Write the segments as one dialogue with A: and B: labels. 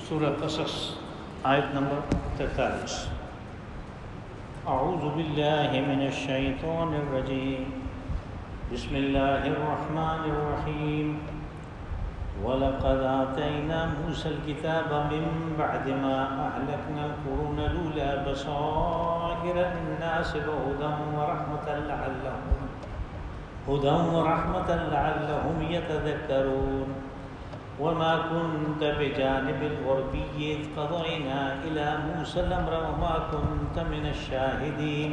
A: سورہ قصص آیت نمبر 43۔ اعوذ باللہ من الشیطان الرجیم، بسم اللہ الرحمن الرحیم۔ وَلَقَدْ آتَيْنَا مُوسَى الْكِتَابَ مِن بَعْدِ مَا أَهْلَكْنَا الْقُرُونَ الْأُولَىٰ بَصَائِرَ لِلنَّاسِ هُدًى وَرَحْمَةً لَعَلَّهُمْ يَتَذَكَّرُونَ۔ وَمَا كُنْتَ بِجَانِبِ الْغَرْبِيِّ إِذْ قَضَيْنَا إِلَىٰ مُوسَى الْأَمْرَ وَمَا كُنْتَ مِنَ الشَّاهِدِينَ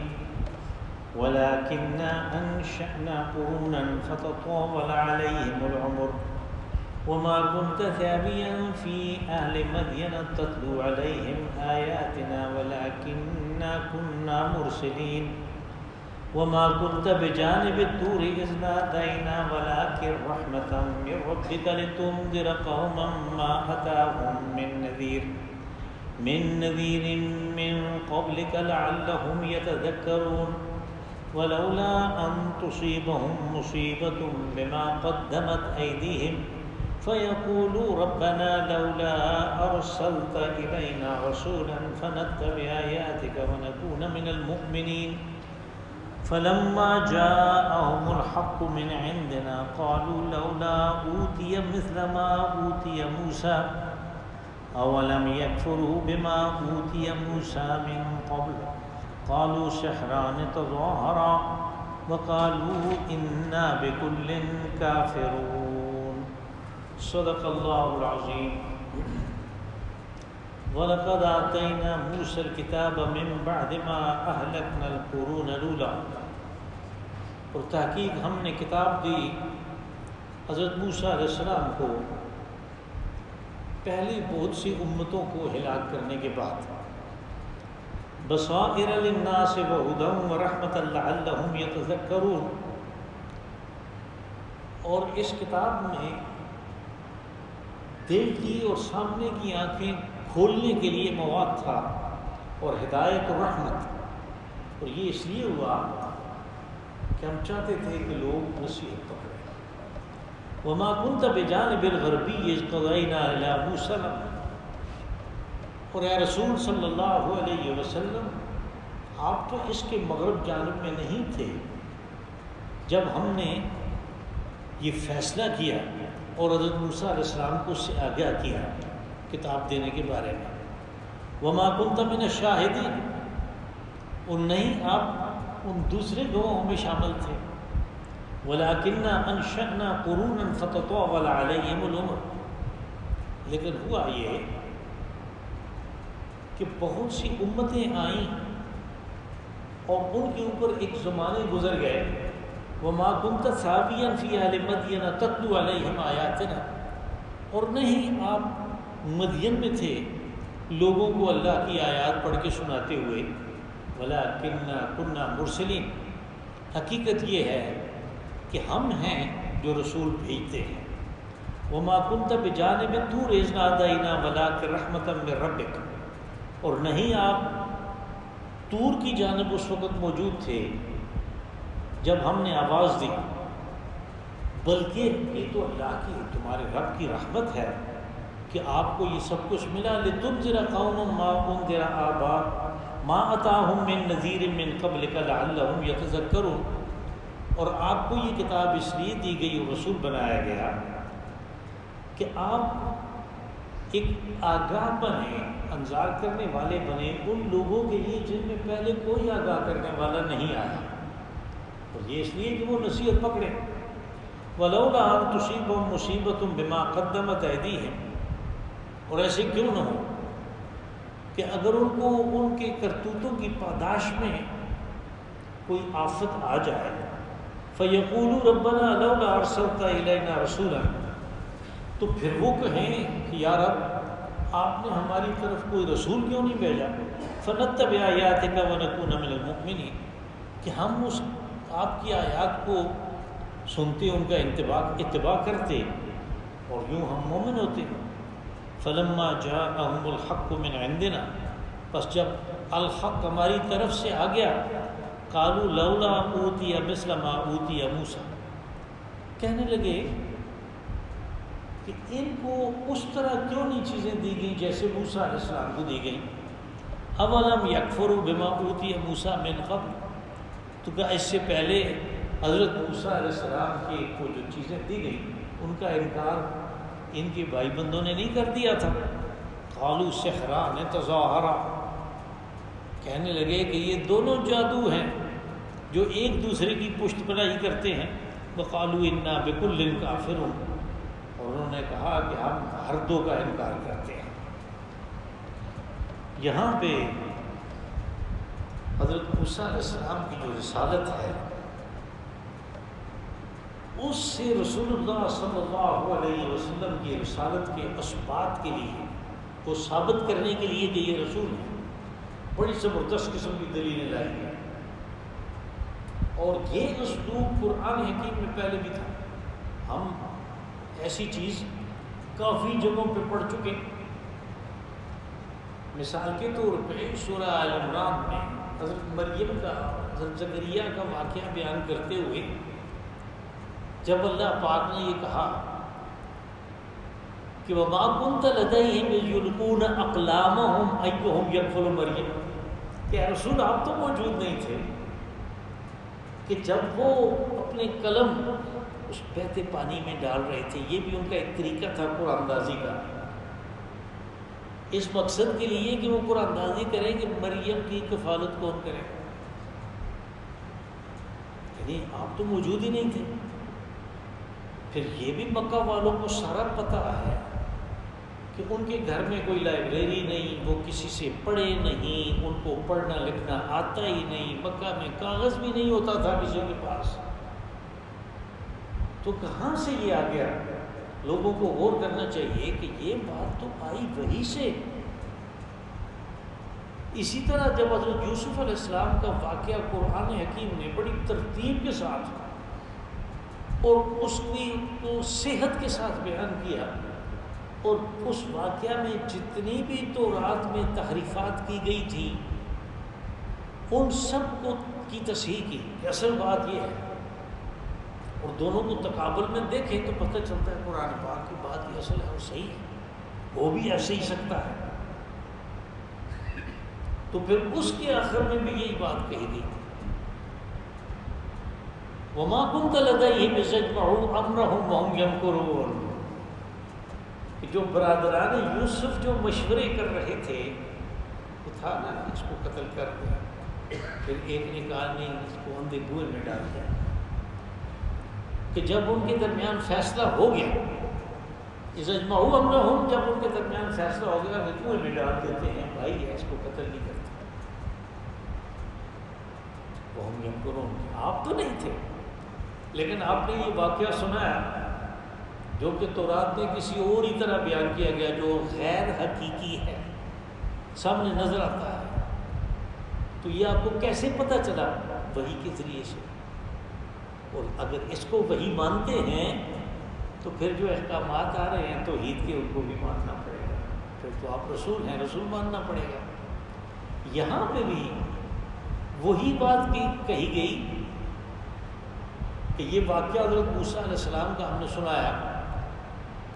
A: وَلَٰكِنَّا أَنشَأْنَا قُرُونًا فَتَطَاوَلَ عَلَيْهِمُ الْعُمُرُ وَمَا كُنْتَ ثَاوِيًا فِي أَهْلِ مَدْيَنَ تَتْلُو عَلَيْهِمْ آيَاتِنَا وَلَٰكِنَّا كُنَّا مُرْسِلِينَ وَمَا كُنْتَ بِجَانِبِ الطُّورِ إِذْ نَادَيْنَا وَلَٰكِن رَّحْمَةً مِّن رَّبِّكَ لِتُنذِرَ قَوْمًا مَّا أَتَاهُم مِّن نَّذِيرٍ مِّن قَبْلِكَ لَعَلَّهُمْ يَتَذَكَّرُونَ وَلَوْلَا أَن تُصِيبَهُم مُّصِيبَةٌ بِمَا قَدَّمَتْ أَيْدِيهِمْ فَيَقُولُوا رَبَّنَا لَوْلَا أَرْسَلْتَ إِلَيْنَا رَسُولًا فَنَتَّبِعَ آيَاتِكَ وَنَكُونَ مِنَ الْمُؤْمِنِينَ فَلَمَّا جَاءَهُمُ الْحَقُّ مِنْ عِندِنَا قَالُوا لَوْلَا أُوتِيَ مِثْلَ مَا أُوتِيَ مُوسَىٰ أَوَلَمْ يَكْفُرُوا بِمَا أُوتِيَ مُوسَىٰ مِن قَبْلُ قَالُوا سِحْرَانِ تَظَاهَرَا وَقَالُوا إِنَّا بِكُلٍّ كَافِرُونَ۔ صدق اللہ العظیم۔ وَلَقَدْ آتَيْنَا مُوسَى الْكِتَابَ مِن بَعْدِ مَا أَهْلَكْنَا الْقُرُونَ الْأُولَىٰ، اور تحقیق ہم نے کتاب دی حضرت موسیٰ علیہ السلام کو پہلی بہت سی امتوں کو ہلاک کرنے کے بعد، بَصَائِرَ لِلنَّاسِ وَهُدًى وَرَحْمَةً لَعَلَّهُمْ يَتَذَكَّرُونَ، اور اس کتاب میں دل کی اور سامنے کی آنکھیں کھولنے کے لیے مواد تھا، اور ہدایت و رحمت، اور یہ اس لیے ہوا کہ ہم چاہتے تھے کہ لوگ نصیحت پکڑیں۔ وَمَا كُنْتَ بِجَانِبِ الْغَرْبِيِّ إِذْ قَضَيْنَا إِلَىٰ مُوسَىٰ الْأَمْرَ، اور اے رسول صلی اللہ علیہ وسلم، آپ تو اس کے مغرب جانب میں نہیں تھے جب ہم نے یہ فیصلہ کیا اور حضرت موسیٰ علیہ السلام کو اس سے آگاہ کیا کتاب دینے کے بارے میں۔ وَمَا كُنْتَ مِنَ الشَّاهِدِينَ، اور نہیں آپ ان دوسرے گروہوں میں شامل تھے۔ وَلَٰكِنَّا أَنشَأْنَا قُرُونًا فَتَطَاوَلَ عَلَيْهِمُ الْعُمُرُ، لیکن ہوا یہ کہ بہت سی امتیں آئیں اور ان کے اوپر ایک زمانے گزر گئے۔ وَمَا كُنْتَ ثَاوِيًا فِي أَهْلِ مَدْيَنَ تَتْلُو عَلَيْهِمْ آيَاتِنَا، اور نہیں آپ مدین میں تھے لوگوں کو اللہ کی آیات پڑھ کے سناتے ہوئے۔ وَلَٰكِنَّا كُنَّا مُرْسِلِينَ، حقیقت یہ ہے کہ ہم ہیں جو رسول بھیجتے ہیں۔ وَمَا كُنْتَ بِجَانِبِ الطُّورِ إِذْ نَادَيْنَا وَلَٰكِن رَّحْمَةً مِّن رَّبِّكَ، اور نہیں آپ طور کی جانب اس وقت موجود تھے جب ہم نے آواز دی، بلکہ یہ تو اللہ کی، تمہارے رب کی رحمت ہے کہ آپ کو یہ سب کچھ ملا۔ لِتُنذِرَ قَوْمًا مَّا أُنذِرَ آبَاؤُهُمْ مَا أَتَاهُم مِّن نَّذِيرٍ مِّن قَبْلِكَ لَعَلَّهُمْ يَتَذَكَّرُونَ، اور آپ کو یہ کتاب اس لیے دی گئی اور رسول بنایا گیا کہ آپ ایک آگاہ بنے، انذار کرنے والے بنے ان لوگوں کے لیے جن میں پہلے کوئی آگاہ کرنے والا نہیں آیا، اور یہ اس لیے کہ وہ نصیحت پکڑے۔ وَلَوْلَا أَن تُصِيبَهُم مُّصِيبَةٌ بِمَا قَدَّمَتْ أَيْدِيهِمْ، اور ایسے کیوں نہ ہو کہ اگر ان کو ان کے کرتوتوں کی پاداش میں کوئی آفت آ جائے، فَيَقُولُوا رَبَّنَا لَوْلَا أَرْسَلْتَ إِلَيْنَا رَسُولًا، تو پھر وہ کہیں کہ یا رب آپ نے ہماری طرف کوئی رسول کیوں نہیں بھیجا، فَنَتَّبِعَ آيَاتِكَ وَنَكُونَ مِنَ الْمُؤْمِنِينَ، کہ ہم اس آپ کی آیات کو سنتے، ان کا اتباع کرتے، اور یوں ہم مومن ہوتے۔ فَلَمَّا جَاءَهُمُ الْحَقُّ مِنْ عِنْدِنَا، پس جب الحق ہماری طرف سے آ گیا، قَالُوا لَوْلَا أُوتِيَ مِثْلَ مَا أُوتِيَ مُوسَىٰ، کہنے لگے کہ ان کو اس طرح کیوں نہیں چیزیں دی گئیں جیسے موسیٰ علیہ السلام کو دی گئیں. اولم یکفروا بما اوتی موسیٰ من قبل، تو کیا اس سے پہلے حضرت موسیٰ علیہ السلام کو جو چیزیں دی گئیں ان کا انکار ان کے بھائی بندوں نے نہیں کر دیا تھا؟ قالوا سحران تظاہرا، کہنے لگے کہ یہ دونوں جادو ہیں جو ایک دوسرے کی پشت پناہی کرتے ہیں. وقالوا انا بکل کافرون، اور انہوں نے کہا کہ ہم ہر دو کا انکار کرتے ہیں. یہاں پہ حضرت موسیٰ علیہ السلام کی جو رسالت ہے اس سے رسول اللہ صلی اللہ علیہ وسلم کی رسالت کے اثبات کے لیے، کو ثابت کرنے کے لیے کہ یہ رسول ہے، بڑی زبردست قسم کی دلیلیں لائی ہیں. اور یہ اسلوب قرآن حکیم میں پہلے بھی تھا. ہم ایسی چیز کافی جگہوں پہ پڑھ چکے. مثال کے طور پہ سورہ آل عمران میں حضرت مریم کا، حضرت زکریا کا واقعہ بیان کرتے ہوئے جب اللہ پاک نے یہ کہا کہ وَمَا كُنْتَ لَدَيْهِمْ إِذْ يُلْقُونَ أَقْلَامَهُمْ أَيُّهُمْ يَكْفُلُ مریم، کہ رسول آپ تو موجود نہیں تھے کہ جب وہ اپنے قلم اس بہتے پانی میں ڈال رہے تھے. یہ بھی ان کا ایک طریقہ تھا قرآن اندازی کا، اس مقصد کے لیے کہ وہ قرآن اندازی کریں کہ مریم کی کفالت کون کرے. یعنی آپ تو موجود ہی نہیں تھے. پھر یہ بھی مکہ والوں کو سارا پتہ ہے کہ ان کے گھر میں کوئی لائبریری نہیں، وہ کسی سے پڑھے نہیں، ان کو پڑھنا لکھنا آتا ہی نہیں، مکہ میں کاغذ بھی نہیں ہوتا تھا کسی کے پاس. تو کہاں سے یہ آ گیا؟ لوگوں کو غور کرنا چاہیے کہ یہ بات تو آئی وحی سے. اسی طرح جب حضرت یوسف علیہ السلام کا واقعہ قرآن حکیم نے بڑی ترتیب کے ساتھ اور اس کی کو صحت کے ساتھ بیان کیا، اور اس واقعہ میں جتنی بھی تورات میں تحریفات کی گئی تھی ان سب کو کی تصحیح کی کہ اصل بات یہ ہے. اور دونوں کو تقابل میں دیکھیں تو پتہ چلتا ہے قرآن پاک کی بات یہ اصل ہے اور صحیح ہے، وہ بھی ایسے ہی سکتا ہے. تو پھر اس کے آخر میں بھی یہی بات کہی گئی، وَمَا كُنْتَ لَدَيْهِمْ إِذْ يَجْمَعُونَ أَمْرَهُمْ وَهُمْ يَمْكُرُونَ، کہ جو برادران یوسف جو مشورے کر رہے تھے وہ تھا نا اس کو قتل کر دیا، پھر ایک نے کہا نہیں اس کو اندھے کنویں میں ڈال دیا. کہ جب ان کے درمیان فیصلہ ہو گیا، اِذْ يَجْمَعُونَ أَمْرَهُمْ، جب ان کے درمیان فیصلہ ہو گیا کہ کنویں میں ڈال دیتے ہیں، بھائی ہے اس کو قتل نہیں کرتے. وَهُمْ يَمْكُرُونَ، آپ تو نہیں تھے لیکن آپ نے یہ واقعہ سنایا جو کہ تورات میں کسی اور ہی طرح بیان کیا گیا، جو غیر حقیقی ہے، سامنے نظر آتا ہے. تو یہ آپ کو کیسے پتہ چلا؟ وحی کے ذریعے سے. اور اگر اس کو وحی مانتے ہیں تو پھر جو احکامات آ رہے ہیں توحید کے ان کو بھی ماننا پڑے گا. پھر تو آپ رسول ہیں، رسول ماننا پڑے گا. یہاں پہ بھی وہی بات کہی گئی کہ یہ واقعہ حضرت موسیٰ علیہ السلام کا ہم نے سنایا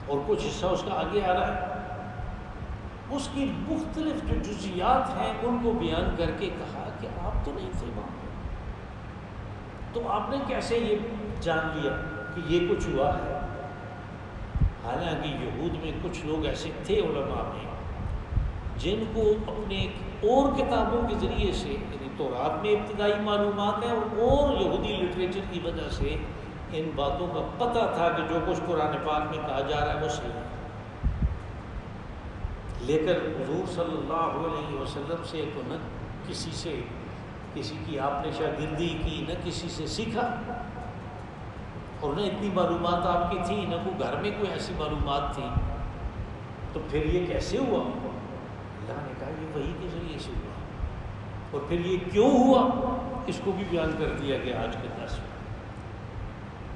A: اور کچھ حصہ اس کا آگے آ رہا ہے. اس کی مختلف جو جزیات ہیں ان کو بیان کر کے کہا کہ آپ تو نہیں تھے وہاں، تو آپ نے کیسے یہ جان لیا کہ یہ کچھ ہوا ہے؟ حالانکہ یہود میں کچھ لوگ ایسے تھے علماء میں جن کو اپنے اور کتابوں کے ذریعے سے، یعنی تورات میں ابتدائی معلومات ہیں اور یہودی لٹریچر کی وجہ سے ان باتوں کا پتہ تھا کہ جو کچھ قرآن پاک میں کہا جا رہا ہے وہ صحیح ہے. لیکن حضور صلی اللہ علیہ وسلم سے تو نہ کسی کی آپ نے شاگردی کی، نہ کسی سے سیکھا، اور نہ اتنی معلومات آپ کی تھی، نہ کوئی گھر میں کوئی ایسی معلومات تھی. تو پھر یہ کیسے ہوا؟ اللہ نے کہا یہ وحی کے ذریعے سے ہوا. اور پھر یہ کیوں ہوا اس کو بھی بیان کر دیا گیا آج کے درس میں.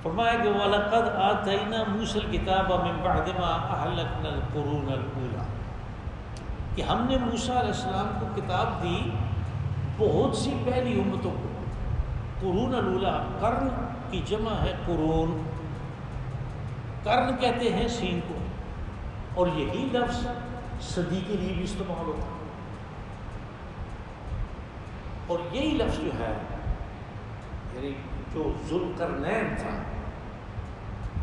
A: فرمایا کہ وَلَقَدْ آتَيْنَا مُوسَى الْكِتَابَ مِن بَعْدِ مَا أَهْلَكْنَا الْقُرُونَ الْأُولَىٰ، کہ ہم نے موسیٰ علیہ السلام کو کتاب دی بہت سی پہلی امتوں کو. قرون الاولیٰ، قرن کی جمع ہے قرون، قرن کہتے ہیں سین کو. اور یہی لفظ صدی کے لیے بھی استعمال ہوتا ہے. اور یہی لفظ جو ہے یعنی جو ذوالقرنین تھا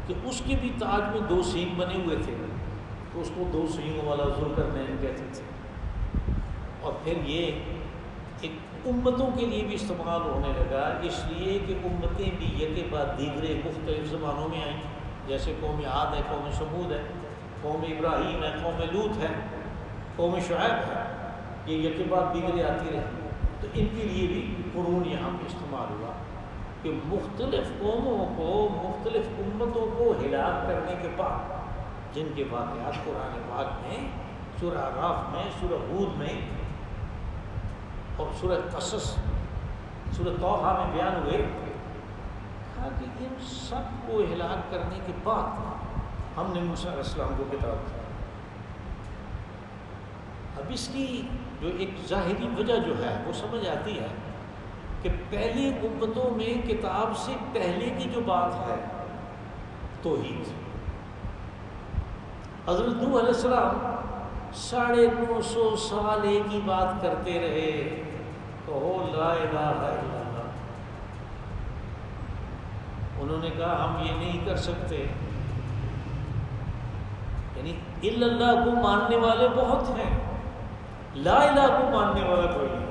A: کہ اس کے بھی تاج میں 2 سینگ بنے ہوئے تھے تو اس کو 2 سینگوں والا ذوالقرنین کہتے تھے. اور پھر یہ ایک امتوں کے لیے بھی استعمال ہونے لگا، اس لیے کہ امتیں بھی یکے بعد دیگرے مختلف زمانوں میں آئیں، جیسے قوم عاد ہے، قوم سمود ہے، قوم ابراہیم ہے، قوم لوط ہے، قوم شعیب ہے، یہ یکے بعد دیگرے آتی رہی. تو ان کے لیے بھی قرون یہاں پہ استعمال ہوا کہ مختلف قوموں کو، مختلف امتوں کو ہلاک کرنے کے بعد جن کے واقعات قرآن پاک میں سورہ اعراف میں، سورہ ہود میں اور سورہ قصص، سورہ طٰہٰ میں بیان ہوئے، کہا کہ ان سب کو ہلاک کرنے کے بعد ہم نے موسیٰ علیہ السلام کو کتاب دی. اب اس کی جو ایک ظاہری وجہ جو ہے وہ سمجھ آتی ہے کہ پہلی امتوں میں کتاب سے پہلے کی جو بات ہے توحید. حضرت نوح علیہ السلام 950 سال ایک ہی بات کرتے رہے، کہو لا الہ الا اللہ. انہوں نے کہا ہم یہ نہیں کر سکتے، یعنی الا اللہ کو ماننے والے بہت ہیں، لا الہ کو ماننے والا کوئی نہیں.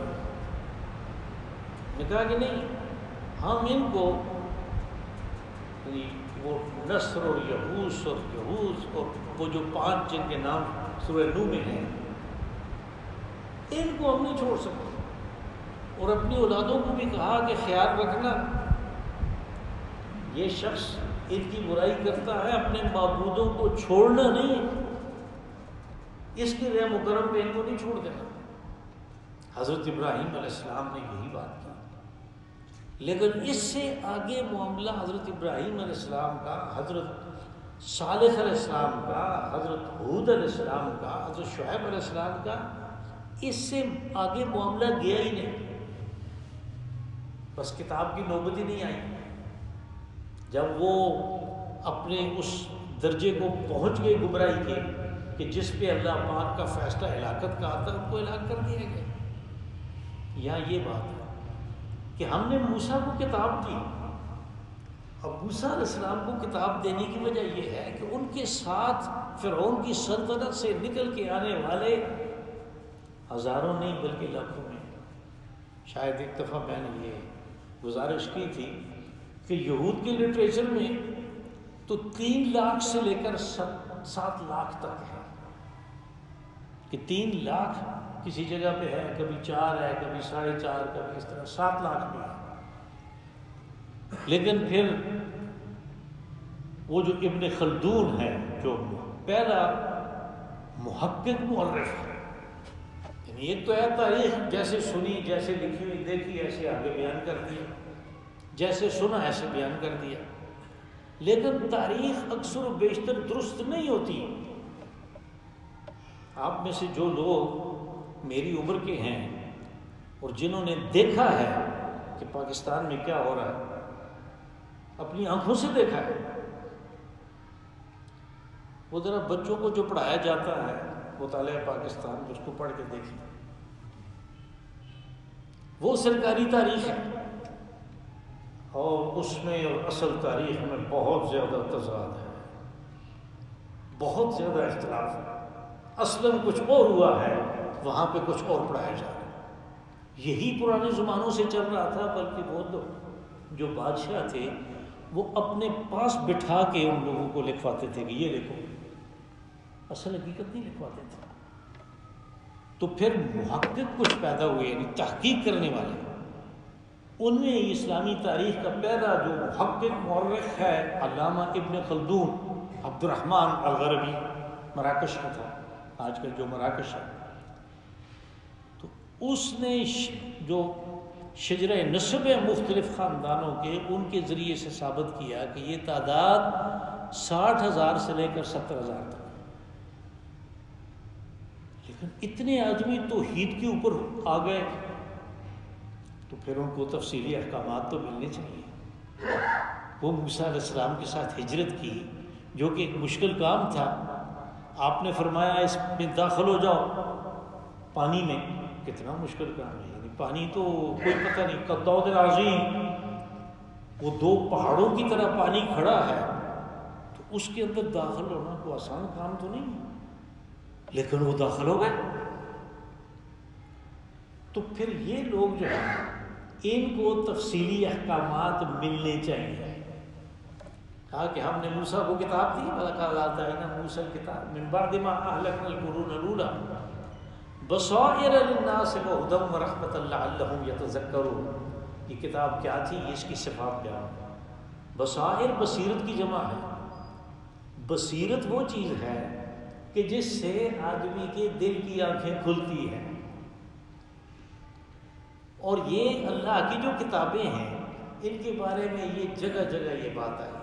A: نے کہا کہ نہیں، ہم ان کو وہ نصر اور یہوس اور وہ جو 5 جن کے نام سورہ نوح میں ہیں، ان کو ہم نہیں چھوڑ سکتے. اور اپنی اولادوں کو بھی کہا کہ خیال رکھنا یہ شخص ان کی برائی کرتا ہے، اپنے معبودوں کو چھوڑنا نہیں، اس کے رحم و کرم پہ ان کو نہیں چھوڑ دینا. حضرت ابراہیم علیہ السلام نے یہی بات کی، لیکن اس سے آگے معاملہ حضرت ابراہیم علیہ السلام کا، حضرت صالح علیہ السلام کا، حضرت ہود علیہ السلام کا، حضرت شعیب علیہ السلام کا، اس سے آگے معاملہ گیا ہی نہیں. بس کتاب کی نوبت ہی نہیں آئی. جب وہ اپنے اس درجے کو پہنچ گئے گمراہی کے کہ جس پہ اللہ پاک کا فیصلہ ہلاکت کا آتا ہے، ان کو ہلاک کر دیا گیا. یہاں یہ بات ہے کہ ہم نے موسیٰ کو کتاب دی. اب موسیٰ علیہ السلام کو کتاب دینے کی وجہ یہ ہے کہ ان کے ساتھ فرعون کی سلطنت سے نکل کے آنے والے ہزاروں نہیں بلکہ لاکھوں میں. شاید ایک دفعہ میں نے یہ گزارش کی تھی کہ یہود کے لٹریچر میں تو 3 لاکھ سے لے کر 7 لاکھ تک ہے، کہ 3 لاکھ کسی جگہ پہ ہے، کبھی 4 ہے، کبھی 4.5، کبھی اس طرح 7 لاکھ بھی ہے. لیکن پھر وہ جو ابن خلدون ہے، جو پہلا محقق مورخ ہے، یعنی ایک تو ہے تاریخ جیسے سنی، جیسے لکھی ہوئی دیکھی ایسے آگے بیان کر دیا، جیسے سنا ایسے بیان کر دیا. لیکن تاریخ اکثر و بیشتر درست نہیں ہوتی. آپ میں سے جو لوگ میری عمر کے ہیں اور جنہوں نے دیکھا ہے کہ پاکستان میں کیا ہو رہا ہے، اپنی آنکھوں سے دیکھا ہے، وہ ذرا بچوں کو جو پڑھایا جاتا ہے مطالعہ پاکستان، اس کو پڑھ کے دیکھیں. وہ سرکاری تاریخ ہے اور اس میں اور اصل تاریخ میں بہت زیادہ تضاد ہے، بہت زیادہ اختلاف ہے. اصلاً کچھ اور ہوا ہے، وہاں پہ کچھ اور پڑھایا جا رہا ہے. یہی پرانے زمانوں سے چل رہا تھا، بلکہ وہ لوگ جو بادشاہ تھے وہ اپنے پاس بٹھا کے ان لوگوں کو لکھواتے تھے کہ یہ لکھو، اصل حقیقت نہیں لکھواتے تھے. تو پھر محقق کچھ پیدا ہوئے، یعنی تحقیق کرنے والے. ان میں اسلامی تاریخ کا پہلا جو محقق مورخ ہے علامہ ابن خلدون، عبد الرحمن الغربی، مراکش کا تھا، آج کل جو مراکش ہے. تو اس نے جو شجرہ نسب ہے مختلف خاندانوں کے، ان کے ذریعے سے ثابت کیا کہ یہ تعداد 60,000 سے لے کر 70,000 تک. لیکن اتنے آدمی توحید کے اوپر آ گئے تو پھر ان کو تفصیلی احکامات تو ملنے چاہیے. وہ موسیٰ علیہ السلام کے ساتھ ہجرت کی، جو کہ ایک مشکل کام تھا. آپ نے فرمایا اس میں داخل ہو جاؤ پانی میں، کتنا مشکل کام ہے، یعنی پانی تو کوئی پتہ نہیں، قطعود العظیم، وہ دو پہاڑوں کی طرح پانی کھڑا ہے، تو اس کے اندر داخل ہونا کوئی آسان کام تو نہیں ہے، لیکن وہ داخل ہو گئے۔ تو پھر یہ لوگ جو ہیں ان کو تفصیلی احکامات ملنے چاہیے۔ کہا کہ ہم نے موسیٰ کو کتاب دی، وَلَقَدْ آتَيْنَا مُوسَى الْكِتَابَ مِنْ بَعْدِ مَا أَهْلَكْنَا الْقُرُونَ الْأُولَىٰ بَصَائِرَ لِلنَّاسِ وَهُدًى وَرَحْمَةً لَعَلَّهُمْ يَتَذَكَّرُونَ۔ یہ کتاب کیا تھی؟ یہ اس کی صفات بیان۔ بصائر بصیرت کی جمع ہے۔ بصیرت وہ چیز ہے کہ جس سے آدمی کے دل کی آنکھیں کھلتی ہیں، اور یہ اللہ کی جو کتابیں ہیں ان کے بارے میں یہ جگہ جگہ یہ بات آئی ہے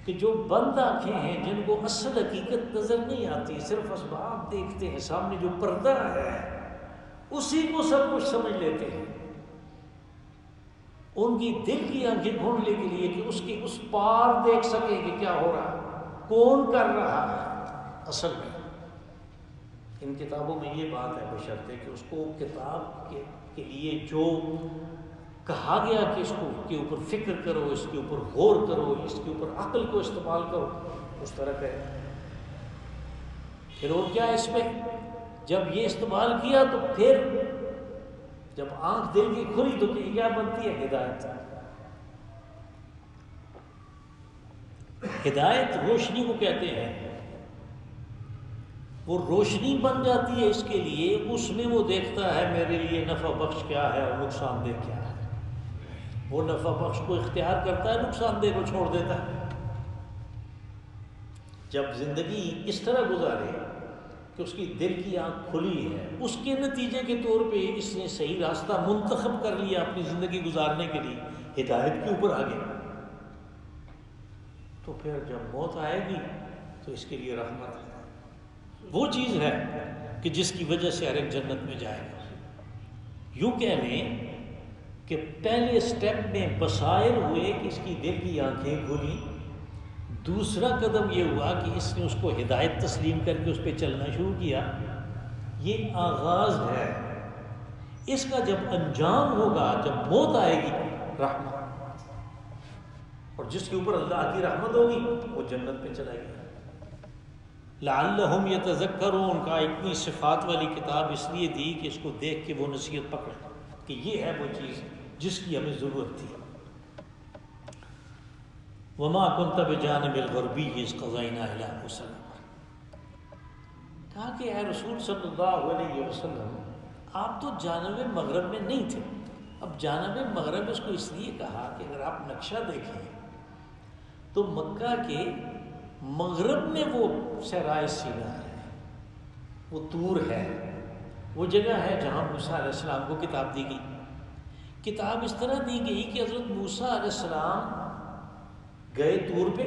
A: کہ جو بند آنکھیں ہیں، جن کو اصل حقیقت نظر نہیں آتی، صرف اسباب دیکھتے ہیں، سامنے جو پردہ ہے اسی کو سب کچھ سمجھ لیتے ہیں، ان کی دل کی آنکھیں کھولنے کے لیے کہ اس کے اس پار دیکھ سکیں کہ کیا ہو رہا ہے، کون کر رہا ہے۔ اصل میں ان کتابوں میں یہ بات ہے، بشرطے کہ اس کو کتاب کے لیے جو کہا گیا کہ اس کو کے اوپر فکر کرو، اس کے اوپر غور کرو، اس کے اوپر عقل کو استعمال کرو، اس طرح ہے۔ پھر اور کیا اس میں جب یہ استعمال کیا تو پھر جب آنکھ دل کی کھلی تو کیا بنتی ہے؟ ہدایت۔ ہدایت روشنی کو کہتے ہیں، وہ روشنی بن جاتی ہے اس کے لیے، اس میں وہ دیکھتا ہے میرے لیے نفع بخش کیا ہے اور نقصان دہ کیا ہے، وہ نفع بخش کو اختیار کرتا ہے، نقصان دہ کو چھوڑ دیتا ہے۔ جب زندگی اس طرح گزارے کہ اس کی دل کی آنکھ کھلی ہے، اس کے نتیجے کے طور پہ اس نے صحیح راستہ منتخب کر لیا اپنی زندگی گزارنے کے لیے، ہدایت کے اوپر آگے، تو پھر جب موت آئے گی تو اس کے لیے رحمت ہے، وہ چیز ہے کہ جس کی وجہ سے ہر ایک جنت میں جائے گا۔ یوں کہہ لیں کہ پہلے سٹیپ میں بصائر ہوئے کہ اس کی دل کی آنکھیں کھلی، دوسرا قدم یہ ہوا کہ اس نے اس کو ہدایت تسلیم کر کے اس پہ چلنا شروع کیا۔ یہ آغاز ہے، اس کا جب انجام ہوگا، جب موت آئے گی، رحمت، اور جس کے اوپر اللہ کی رحمت ہوگی وہ جنت پہ چلا گیا۔ لعلہم یتذکرون کا اتنی صفات والی کتاب اس لیے دی کہ اس کو دیکھ کے وہ نصیحت پکڑے کہ یہ ہے وہ چیز جس کی ہمیں ضرورت تھی۔ وما كنت بجانب الغربی اذ قضینا الی موسیٰ، کہا کہ اے رسول صلی اللہ علیہ وسلم آپ تو جانب مغرب میں نہیں تھے۔ اب جانب مغرب اس کو اس لیے کہا کہ اگر آپ نقشہ دیکھیں تو مکہ کے مغرب میں وہ صحرائے سینا ہے، وہ طور ہے، وہ جگہ ہے جہاں موسیٰ علیہ السلام کو کتاب دی گئی۔ کتاب اس طرح دی گئی کہ حضرت موسیٰ علیہ السلام گئے طور پہ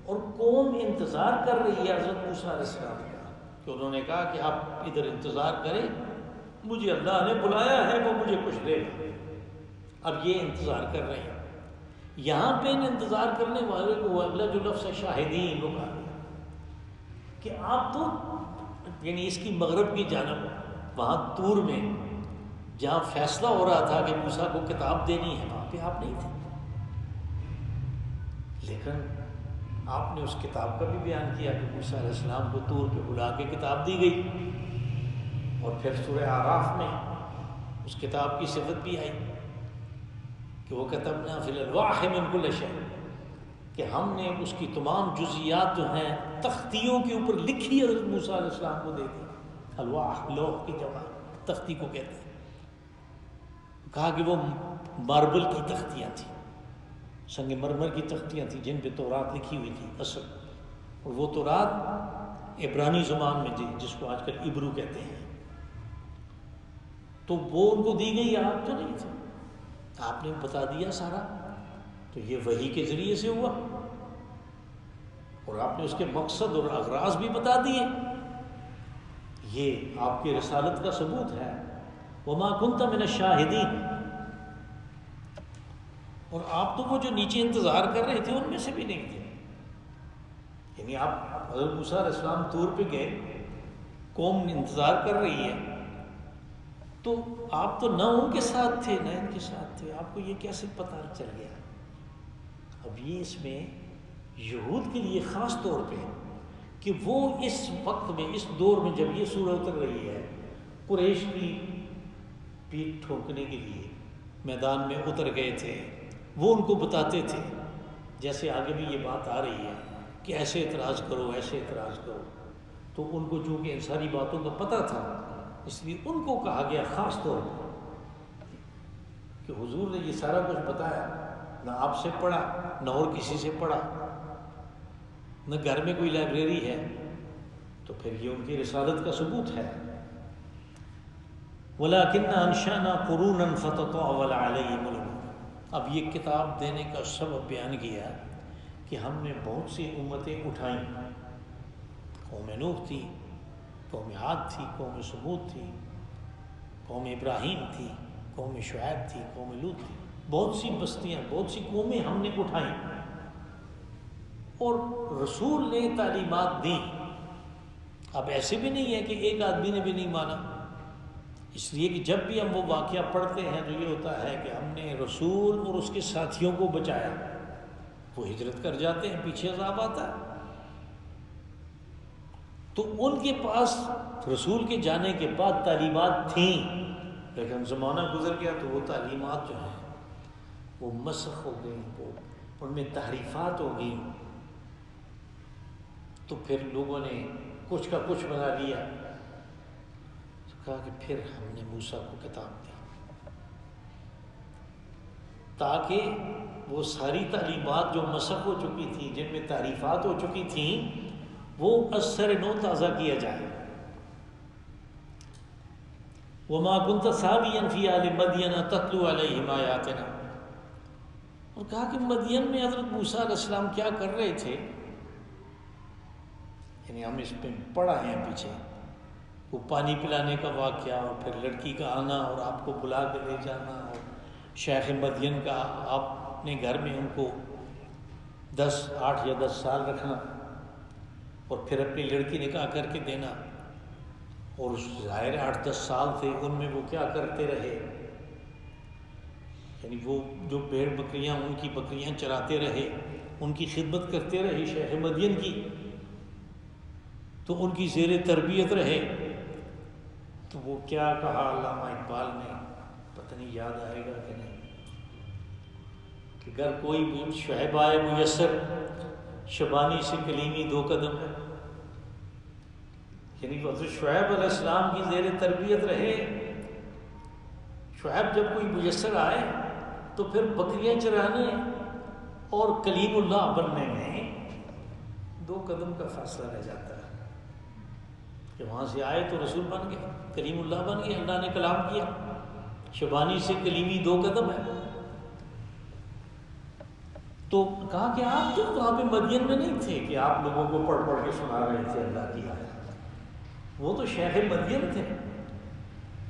A: اور قوم انتظار کر رہی ہے حضرت موسیٰ علیہ السلام کا، کہ انہوں نے کہا کہ آپ ادھر انتظار کریں، مجھے اللہ نے بلایا ہے، وہ مجھے کچھ دے گا۔ اب یہ انتظار کر رہے ہیں، یہاں پہ ان انتظار کرنے والے کو اگلا جو لفظ ہے شاہدین، وہ کہا کہ آپ تو یعنی اس کی مغرب کی جانب وہاں طور میں جہاں فیصلہ ہو رہا تھا کہ موسیٰ کو کتاب دینی ہے، وہاں پہ آپ نہیں تھے، لیکن آپ نے اس کتاب کا بھی بیان کیا کہ موسیٰ علیہ السلام کو طور پہ بلا کے کتاب دی گئی، اور پھر سورہ اعراف میں اس کتاب کی صفت بھی آئی کہ وہ کتبنا فی الالواح من کل شیء، کہ ہم نے اس کی تمام جزیات جو ہیں تختیوں کے اوپر لکھی حضرت موسیٰ علیہ السلام کو دے دی۔ الواح لوح کی جمع تختی کو کہتے ہیں۔ کہا کہ وہ ماربل کی تختیاں تھیں، سنگ مرمر کی تختیاں تھیں جن پہ تورات لکھی ہوئی تھی اصل، اور وہ تورات عبرانی زبان میں تھی جس کو آج کل عبرو کہتے ہیں، تو وہ ان کو دی گئی، آپ تو نہیں تھے، آپ نے بتا دیا سارا، تو یہ وحی کے ذریعے سے ہوا، اور آپ نے اس کے مقصد اور اغراض بھی بتا دیے، یہ آپ کی رسالت کا ثبوت ہے۔ وما كنت من الشاہدین، اور آپ تو وہ جو نیچے انتظار کر رہے تھے ان میں سے بھی نہیں تھے، یعنی آپ حضرت موسیٰ علیہ السلام طور پہ گئے، قوم انتظار کر رہی ہے، تو آپ تو نہ ان کے ساتھ تھے نہ ان کے ساتھ تھے، آپ کو یہ کیسے پتہ چل گیا؟ اب یہ اس میں یہود کے لیے خاص طور پہ کہ وہ اس وقت میں، اس دور میں جب یہ سورہ اتر رہی ہے، قریش کی پیٹھ ٹھوکنے کے لیے میدان میں اتر گئے تھے، وہ ان کو بتاتے تھے، جیسے آگے بھی یہ بات آ رہی ہے کہ ایسے اعتراض کرو، ایسے اعتراض کرو، تو ان کو چونکہ ان ساری باتوں کا پتہ تھا، اس لیے ان کو کہا گیا خاص طور پر کہ حضور نے یہ سارا کچھ بتایا، نہ آپ سے پڑھا نہ اور کسی سے پڑھا، نہ گھر میں کوئی لائبریری ہے، تو پھر یہ ان کی رسالت کا ثبوت ہے۔ وَلَكِنَّ أَنشَأْنَا قُرُونًا فَتَطَاوَلَ عَلَيْهِمُ الْأُمَمُ۔ اب یہ کتاب دینے کا سبب بیان کیا کہ ہم نے بہت سی امتیں اٹھائیں، قوم نوح تھی، قوم عاد تھی، قوم ثمود تھی، قوم ابراہیم تھی، قوم شعیب تھی، قوم لوط تھی، بہت سی بستیاں، بہت سی قومیں ہم نے اٹھائیں، اور رسول نے تعلیمات دیں۔ اب ایسے بھی نہیں ہے کہ ایک آدمی نے بھی نہیں مانا، اس لیے کہ جب بھی ہم وہ واقعہ پڑھتے ہیں تو یہ ہوتا ہے کہ ہم نے رسول اور اس کے ساتھیوں کو بچایا، وہ ہجرت کر جاتے ہیں، پیچھے عذاب آتا ہے۔ تو ان کے پاس رسول کے جانے کے بعد تعلیمات تھیں، لیکن زمانہ گزر گیا تو وہ تعلیمات جو ہیں وہ مسخ ہو گئیں، وہ ان میں تحریفات ہو گئیں، تو پھر لوگوں نے کچھ کا کچھ بنا لیا، کہا کہ پھر ہم نے موسیٰ کو کتاب دی تاکہ وہ ساری تعلیمات جو مسخ ہو چکی تھیں، جن میں تعریفات ہو چکی تھیں، وہ از سر نو تازہ کیا جائے۔ وَمَا كُنْتَ ثَاوِيًا فِي أَهْلِ مَدْيَنَ تَتْلُو عَلَيْهِمْ آيَاتِنَا، اور کہا کہ مدین میں حضرت موسیٰ علیہ السلام کیا کر رہے تھے، یعنی ہم اس پہ پڑھا ہے پیچھے، وہ پانی پلانے کا واقعہ، اور پھر لڑکی کا آنا اور آپ کو بلا کے لے جانا، اور شیخ مدین کا آپ اپنے گھر میں ان کو 8 یا 10 سال رکھنا، اور پھر اپنی لڑکی نکاح کر کے دینا، اور ظاہر 8-10 سال تھے، ان میں وہ کیا کرتے رہے، یعنی وہ جو بھیڑ بکریاں، ان کی بکریاں چراتے رہے، ان کی خدمت کرتے رہے شیخ مدین کی، تو ان کی زیر تربیت رہے۔ تو وہ کیا کہا علامہ اقبال نے، پتہ نہیں یاد آئے گا کہ نہیں، کہ اگر کوئی شعیب آئے میسر، شبانی سے کلیمی 2 قدم ہے، یعنی حضرت شعیب علیہ السلام کی زیر تربیت رہے۔ شعیب جب کوئی میسر آئے تو پھر بکریاں چرانے اور کلیم اللہ بننے میں 2 قدم کا فاصلہ رہ جاتا ہے، کہ وہاں سے آئے تو رسول بن گئے، کلیم اللہ بن گئے، اللہ نے کلام کیا، شبانی سے کلیمی 2 قدم ہے۔ تو کہا کہ آپ تو وہاں پہ مدین میں نہیں تھے کہ آپ لوگوں کو پڑھ پڑھ کے سنا رہے تھے اللہ کی آیت، وہ تو شیخ مدین تھے۔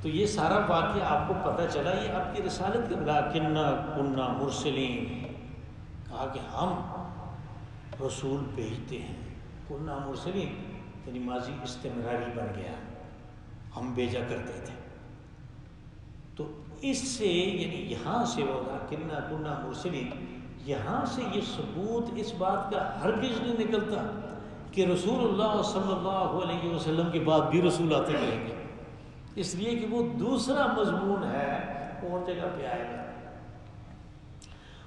A: تو یہ سارا واقعہ آپ کو پتہ چلا، یہ آپ کی رسالت کے لَٰكِنَّا كُنَّا مُرْسِلِينَ، کہا کہ ہم رسول بھیجتے ہیں، كُنَّا مُرْسِلِينَ یعنی ماضی استمراری بن گیا، ہم بھیجا کرتے تھے۔ تو اس سے یعنی یہاں سے وَلَٰكِنَّا كُنَّا مُرْسِلِينَ، یہاں سے یہ ثبوت اس بات کا ہرگز نہیں نکلتا کہ رسول اللہ صلی اللہ علیہ وسلم کے بعد بھی رسول آتے رہیں گے، اس لیے کہ وہ دوسرا مضمون ہے، اور جگہ پہ آئے گا۔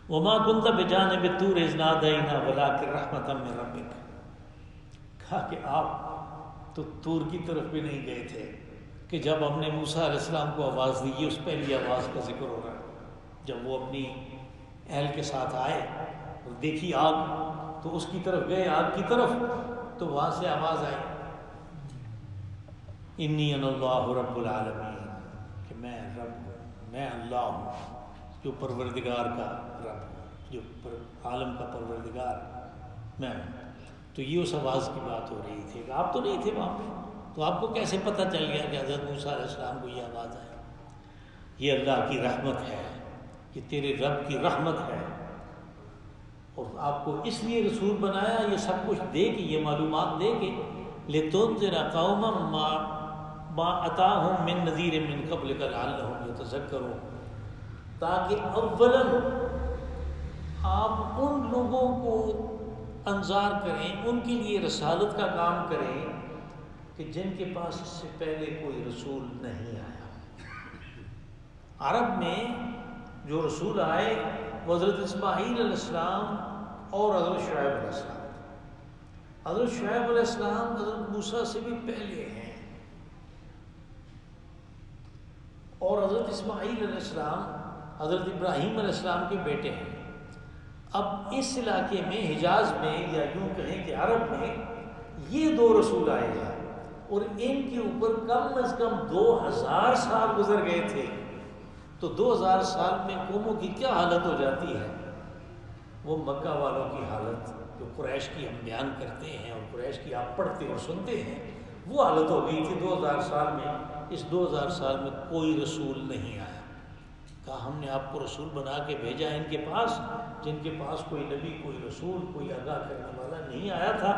A: وَمَا كُنْتَ بِجَانِبِ الطُّورِ إِذْ نَادَيْنَا وَلَٰكِن رَحْمَةً مِّن رَّبِّكَ، کہا کہ آپ تو طور کی طرف بھی نہیں گئے تھے کہ جب ہم نے موسیٰ علیہ السلام کو آواز دی، یہ اس پہلی آواز کا ذکر ہو رہا ہے، جب وہ اپنی اہل کے ساتھ آئے اور دیکھی آگ تو اس کی طرف گئے، آگ کی طرف، تو وہاں سے آواز آئی، انی انا اللہ رب العالمین، کہ میں رب ہوں، میں اللہ ہوں جو پروردگار کا رب ہوں، جو عالم کا پروردگار میں ہوں۔ تو یہ اس آواز کی بات ہو رہی تھی، آپ تو نہیں تھے وہاں پہ، تو آپ کو کیسے پتہ چل گیا کہ حضرت موسیٰ علیہ السلام کو یہ آواز آئی؟ یہ اللہ کی رحمت ہے، یہ تیرے رب کی رحمت ہے اور آپ کو اس لیے رسول بنایا یہ سب کچھ دے کے، یہ معلومات دے کے، لِتُنذِرَ قَوْمًا مَا أَتَاهُم مِّن نَذِيرٍ مِّن قَبْلِكَ لَعَلَّهُمْ يَتَذَكَّرُونَ، تاکہ اولاً آپ ان لوگوں کو انذار کریں، ان کے لیے رسالت کا کام کریں کہ جن کے پاس اس سے پہلے کوئی رسول نہیں آیا۔ عرب میں جو رسول آئے وہ حضرت اسماعیل علیہ السلام اور حضرت شعیب علیہ السلام۔ حضرت شعیب علیہ السلام حضرت موسیٰ سے بھی پہلے ہیں، اور حضرت اسماعیل علیہ السلام حضرت ابراہیم علیہ السلام کے بیٹے ہیں۔ اب اس علاقے میں، حجاز میں، یا یوں کہیں کہ عرب میں، یہ دو رسول آئے ہیں اور ان کے اوپر کم از کم 2000 سال گزر گئے تھے۔ تو 2000 سال میں قوموں کی کیا حالت ہو جاتی ہے؟ وہ مکہ والوں کی حالت جو قریش کی ہم بیان کرتے ہیں اور قریش کی آپ پڑھتے اور سنتے ہیں، وہ حالت ہو گئی تھی 2000 سال میں۔ اس 2000 سال میں کوئی رسول نہیں آیا۔ کہا ہم نے آپ کو رسول بنا کے بھیجا ان کے پاس جن کے پاس کوئی نبی، کوئی رسول، کوئی آگاہ کرنے والا نہیں آیا تھا،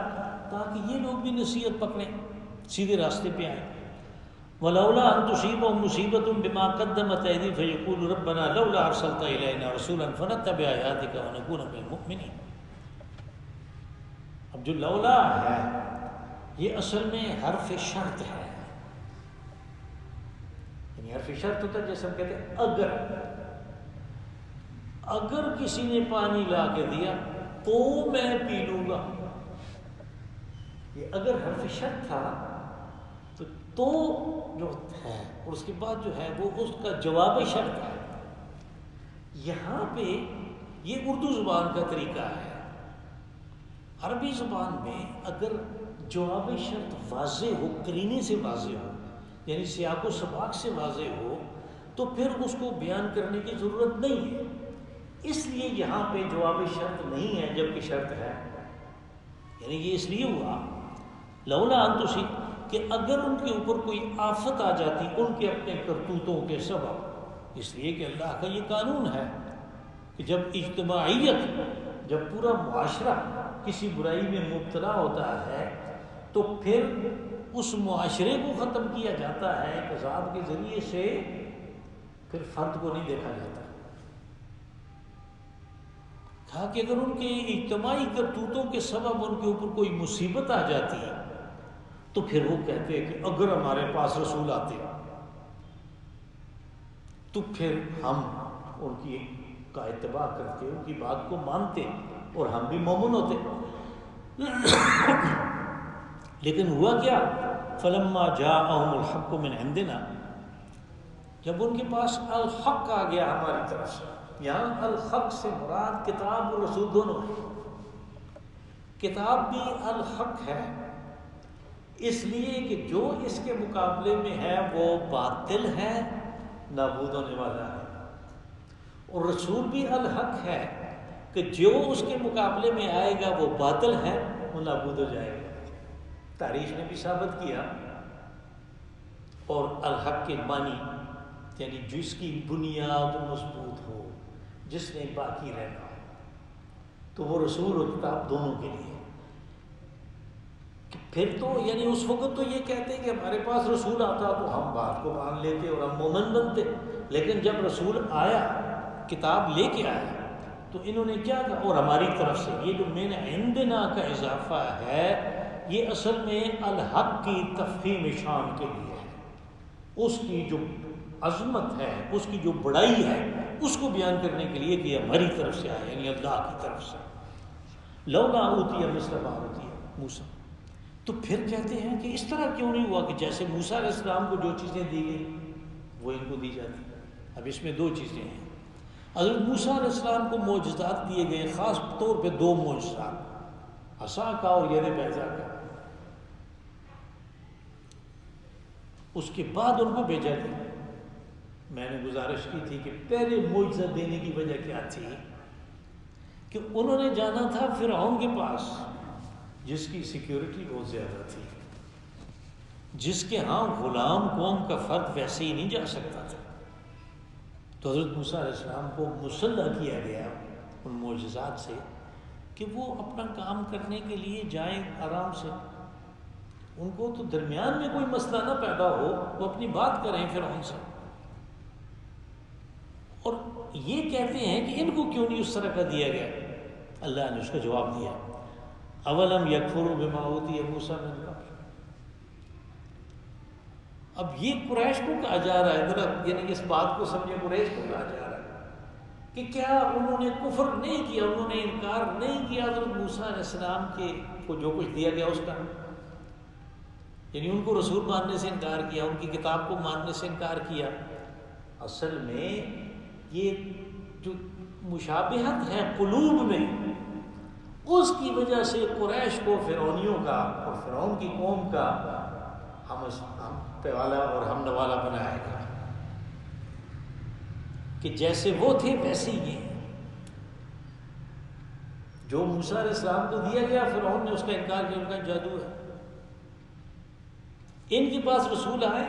A: تاکہ یہ لوگ بھی نصیحت پکڑیں، سیدھے راستے پہ آئیں۔ وَلَوْلَا أَن تُصِيبَهُم مُّصِيبَةٌ بِمَا قَدَّمَتْ أَيْدِيهِمْ فَيَقُولُوا رَبَّنَا لَوْلَا أَرْسَلْتَ إِلَيْنَا رَسُولًا فَنَتَّبِعَ آيَاتِكَ وَنَكُونَ مِنَ الْمُؤْمِنِينَ۔ اب جو لولا ہے یہ اصل میں حرف شرط ہے، یعنی حرف شرط ہوتا ہے جیسے ہم کہتے ہیں اگر کسی نے پانی لا کے دیا تو میں پی لوں گا۔ یہ اگر حرف شرط تھا تو جو ہے، اور اس کے بعد جو ہے وہ اس کا جواب شرط ہے۔ یہاں پہ یہ اردو زبان کا طریقہ ہے۔ عربی زبان میں اگر جواب شرط واضح ہو، قرینے سے واضح ہو، یعنی سیاق و سباق سے واضح ہو، تو پھر اس کو بیان کرنے کی ضرورت نہیں ہے۔ اس لیے یہاں پہ جواب شرط نہیں ہے جبکہ شرط ہے، یعنی یہ اس لیے ہوا لولا ان تصیب، کہ اگر ان کے اوپر کوئی آفت آ جاتی ان کے اپنے کرتوتوں کے سبب، اس لیے کہ اللہ کا یہ قانون ہے کہ جب اجتماعیت، جب پورا معاشرہ کسی برائی میں مبتلا ہوتا ہے تو پھر اس معاشرے کو ختم کیا جاتا ہے ایک عذاب کے ذریعے سے، پھر فرد کو نہیں دیکھا جاتا۔ کہا کہ اگر ان کے اجتماعی کرتوتوں کے سبب ان کے اوپر کوئی مصیبت آ جاتی ہے تو پھر وہ کہتے ہیں کہ اگر ہمارے پاس رسول آتے تو پھر ہم ان کی کا اتباع کرتے، ان کی بات کو مانتے اور ہم بھی مومن ہوتے۔ لیکن ہوا کیا؟ فلما جاءہم الحق من عندنا، جب ان کے پاس الحق آ گیا ہماری طرف سے، یہاں الحق سے مراد کتاب اور رسول دونوں ہے۔ کتاب بھی الحق ہے اس لیے کہ جو اس کے مقابلے میں ہے وہ باطل ہے، نابود ہونے والا ہے، اور رسول بھی الحق ہے کہ جو اس کے مقابلے میں آئے گا وہ باطل ہے، وہ نابود ہو جائے گا۔ تاریخ نے بھی ثابت کیا۔ اور الحق کے معنی یعنی جس کی بنیاد مضبوط ہو، جس نے باقی رہنا ہو، تو وہ رسول اور کتاب دونوں کے لیے۔ پھر تو یعنی اس وقت تو یہ کہتے کہ ہمارے پاس رسول آتا تو ہم بات کو مان لیتے اور ہم مومن بنتے، لیکن جب رسول آیا، کتاب لے کے آیا، تو انہوں نے کیا کہا؟ اور ہماری طرف سے، یہ جو من عندنا کا اضافہ ہے یہ اصل میں الحق کی تفخیم شان کے لیے ہے، اس کی جو عظمت ہے، اس کی جو بڑائی ہے، اس کو بیان کرنے کے لیے کہ یہ ہماری طرف سے آیا، یعنی اللہ کی طرف سے۔ لولا اوتی مثل ما اوتی موسیٰ، تو پھر کہتے ہیں کہ اس طرح کیوں نہیں ہوا کہ جیسے موسیٰ علیہ السلام کو جو چیزیں دی گئی وہ ان کو دی جاتی۔ اب اس میں دو چیزیں ہیں۔ حضرت موسیٰ علیہ السلام کو معجزات دیے گئے، خاص طور پہ دو معجزات، عصا کا اور ید بیضا کا۔ اس کے بعد ان کو بھیجا گیا۔ میں نے گزارش کی تھی کہ پہلے معجزہ دینے کی وجہ کیا تھی کہ انہوں نے جانا تھا فرعون کے پاس جس کی سیکیورٹی بہت زیادہ تھی، جس کے ہاں غلام قوم کا فرد ویسے ہی نہیں جا سکتا تھا۔ تو حضرت موسیٰ علیہ السلام کو مسلح کیا گیا ان معجزات سے کہ وہ اپنا کام کرنے کے لیے جائیں آرام سے، ان کو تو درمیان میں کوئی مسئلہ نہ پیدا ہو، وہ اپنی بات کریں فرعون سے۔ اور یہ کہتے ہیں کہ ان کو کیوں نہیں اس طرح کا دیا گیا؟ اللہ نے اس کا جواب دیا، اولم یکفروا بما اوتی موسیٰ من قبل۔ اب یہ قریش کو کہا جا رہا ہے، ذرا یعنی اس بات کو سمجھے، قریش کو کہا جا رہا ہے کہ کیا انہوں نے کفر نہیں کیا، انہوں نے انکار نہیں کیا حضرت موسیٰ علیہ السلام کے کو جو کچھ دیا گیا اس کا؟ یعنی ان کو رسول ماننے سے انکار کیا، ان کی کتاب کو ماننے سے انکار کیا۔ اصل میں یہ جو مشابہت ہے قلوب میں، اس کی وجہ سے قریش کو فرعونیوں کا اور فرعون کی قوم کا ہم پہ والا اور ہم نوالا بنایا گیا کہ جیسے وہ تھے ویسے ہی یہ، جو موسیٰ علیہ السلام کو دیا گیا فرعون نے اس کا انکار کیا، ان کا جادو ہے۔ ان کے پاس رسول آئے،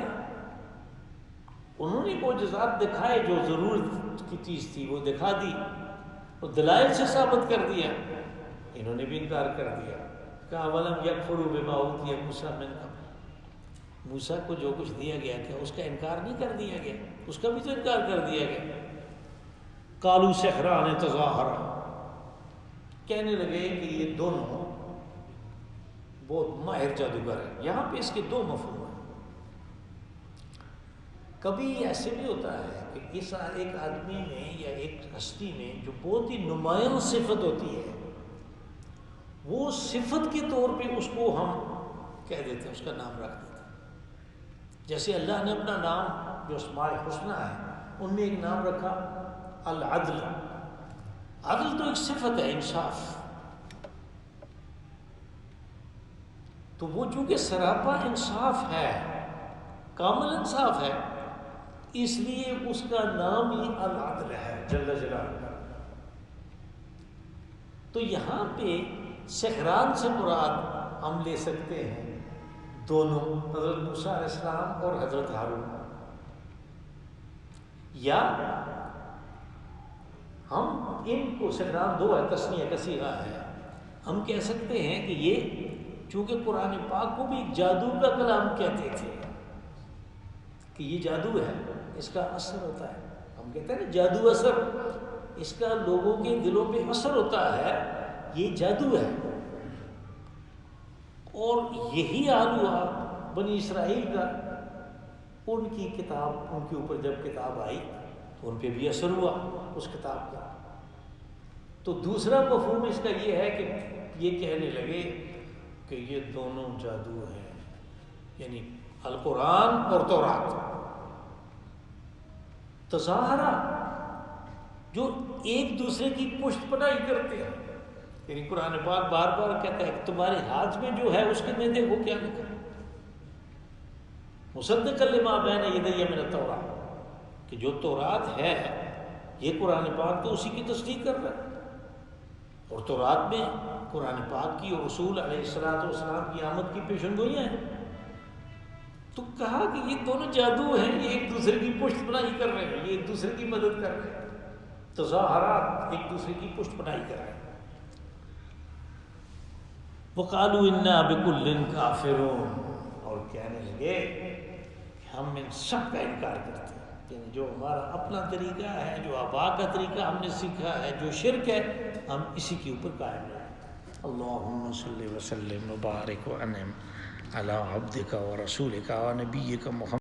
A: انہوں نے معجزات دکھائے، جو ضرورت کی چیز تھی وہ دکھا دی اور دلائل سے ثابت کر دیا، انہوں نے بھی انکار کر دیا۔ کہا اولم یکفروا بما اوتی موسیٰ من قبل، موسیٰ کو جو کچھ دیا گیا کیا اس کا انکار نہیں کر دیا گیا؟ اس کا بھی تو انکار کر دیا گیا۔ قالوا سحران تظاہرا، کہنے لگے کہ یہ دونوں بہت ماہر جادوگر ہیں۔ یہاں پہ اس کے دو مفہوم ہیں۔ کبھی ایسے بھی ہوتا ہے کہ اس ایک آدمی میں یا ایک ہستی میں جو بہت ہی نمایاں صفت ہوتی ہے، وہ صفت کے طور پہ اس کو ہم کہہ دیتے ہیں، اس کا نام رکھ دیتے ہیں۔ جیسے اللہ نے اپنا نام جو اسماء الحسنی ہے ان میں ایک نام رکھا العدل۔ عدل تو ایک صفت ہے، انصاف، تو وہ چونکہ سراپا انصاف ہے، کامل انصاف ہے، اس لیے اس کا نام ہی العدل ہے جل جلالہ۔ تو یہاں پہ سحران سے مراد ہم لے سکتے ہیں دونوں، حضرت موسیٰ علیہ السلام اور حضرت ہارون، یا ہم ان کو سحران دو ہے، تسنیہ کا صیغہ ہے، ہم کہہ سکتے ہیں کہ یہ چونکہ قرآن پاک کو بھی جادو کا کلام کہتے تھے کہ یہ جادو ہے، اس کا اثر ہوتا ہے، ہم کہتے ہیں نا جادو اثر، اس کا لوگوں کے دلوں پہ اثر ہوتا ہے، یہ جادو ہے۔ اور یہی حال ہوا بنی اسرائیل کا، ان کی کتاب، ان کے اوپر جب کتاب آئی تو ان پہ بھی اثر ہوا اس کتاب کا۔ تو دوسرا مفہوم اس کا یہ ہے کہ یہ کہنے لگے کہ یہ دونوں جادو ہیں، یعنی القرآن اور تورات۔ تظاہرہ جو ایک دوسرے کی پشت پناہی کرتے ہیں، یعنی قرآن پاک بار بار کہتا ہے کہ تمہارے ہاتھ میں جو ہے اس کے میں دیکھو کیا لکھا، مصدقا لما بین یدی من التوراۃ، کہ جو تورات ہے یہ قرآن پاک تو اسی کی تصدیق کر رہا ہے، اور تورات میں قرآن پاک کی اور رسول علیہ السلام کی آمد کی پیشن گوئیاں ہیں۔ تو کہا کہ یہ دونوں جادو ہیں، یہ ایک دوسرے کی پشت پناہی کر رہے ہیں، یہ ایک دوسرے کی مدد کر رہے ہیں، تظاہرات، ایک دوسرے کی پشت پناہی کر رہے ہیں۔ وقالوا انا بکل کافرون، اور کہنے لگے کہ ہم ان سب کا انکار کرتے ہیں، یعنی جو ہمارا اپنا طریقہ ہے، جو آبا کا طریقہ ہم نے سیکھا ہے، جو شرک ہے، ہم اسی کے اوپر قائم رہیں۔ اللہم صلی وسلم وبارک وانعم علی عبدک ورسولک ونبیک محمد